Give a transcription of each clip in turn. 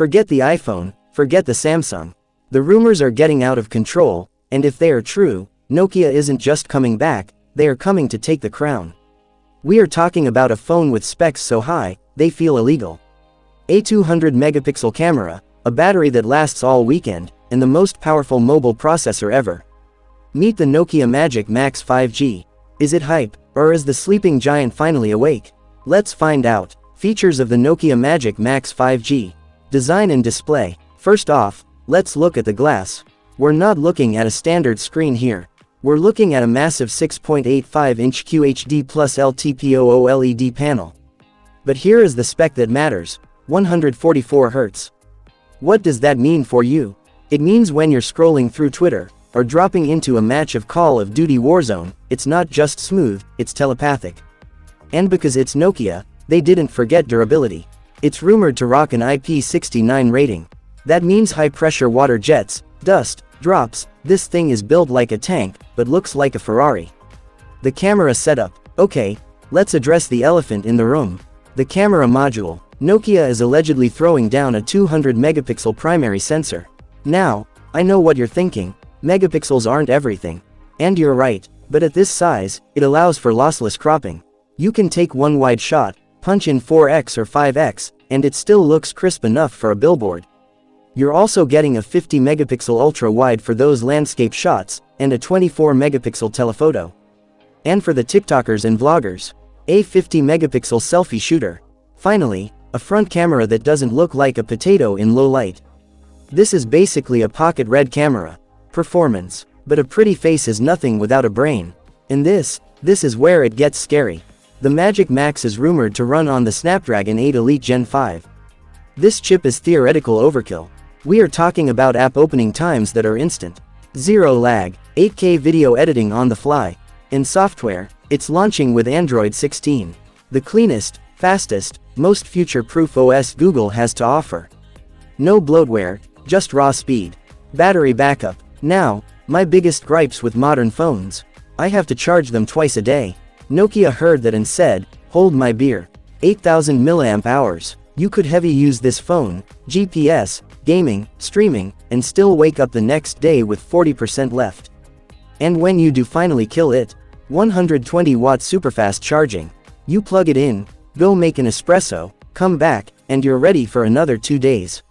Forget the iPhone, forget the Samsung. The rumors are getting out of control, and if they are true, Nokia isn't just coming back, they are coming to take the crown. We are talking about a phone with specs so high, they feel illegal. A 200 megapixel camera, a battery that lasts all weekend, and the most powerful mobile processor ever. Meet the Nokia Magic Max 5G. Is it hype, or is the sleeping giant finally awake? Let's find out. Features of the Nokia Magic Max 5G. Design and display. First off, let's look at the glass. We're not looking at a standard screen here. We're looking at a massive 6.85-inch QHD plus LTPO OLED panel. But here is the spec that matters: 144 Hz. What does that mean for you? It means when you're scrolling through Twitter, or dropping into a match of Call of Duty Warzone, it's not just smooth, it's telepathic. And because it's Nokia, they didn't forget durability. It's rumored to rock an IP69 rating. That means high-pressure water jets, dust, drops. This thing is built like a tank, but looks like a Ferrari. The camera setup. Okay, let's address the elephant in the room. The camera module. Nokia is allegedly throwing down a 200 megapixel primary sensor. Now, I know what you're thinking. Megapixels aren't everything. And you're right, but at this size, it allows for lossless cropping. You can take one wide shot, punch in 4x or 5x, and it still looks crisp enough for a billboard. You're also getting a 50 megapixel ultra-wide for those landscape shots, and a 24 megapixel telephoto. And for the TikTokers and vloggers, a 50 megapixel selfie shooter. Finally, a front camera that doesn't look like a potato in low light. This is basically a pocket red camera. Performance. But a pretty face is nothing without a brain. And this is where it gets scary. The Magic Max is rumored to run on the Snapdragon 8 Elite Gen 5. This chip is theoretical overkill. We are talking about app opening times that are instant. Zero lag, 8K video editing on the fly. In software, it's launching with Android 16. The cleanest, fastest, most future-proof OS Google has to offer. No bloatware, just raw speed. Battery backup. Now, my biggest gripes with modern phones. I have to charge them twice a day. Nokia heard that and said, hold my beer. 8,000 mAh. You could heavy use this phone, GPS, gaming, streaming, and still wake up the next day with 40% left. And when you do finally kill it, 120 watt superfast charging. You plug it in, go make an espresso, come back, and you're ready for another 2 days.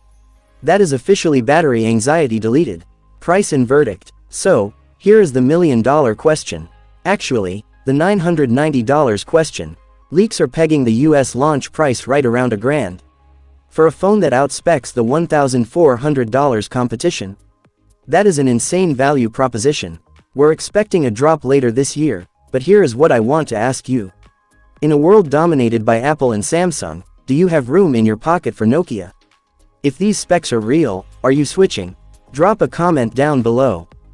That is officially battery anxiety deleted. Price and verdict. So, here is the $1 million question. Actually, the $990 question. Leaks are pegging the US launch price right around $1,000. For a phone that outspecs the $1,400 competition. That is an insane value proposition. We're expecting a drop later this year, but here is what I want to ask you. In a world dominated by Apple and Samsung, do you have room in your pocket for Nokia? If these specs are real, are you switching? Drop a comment down below.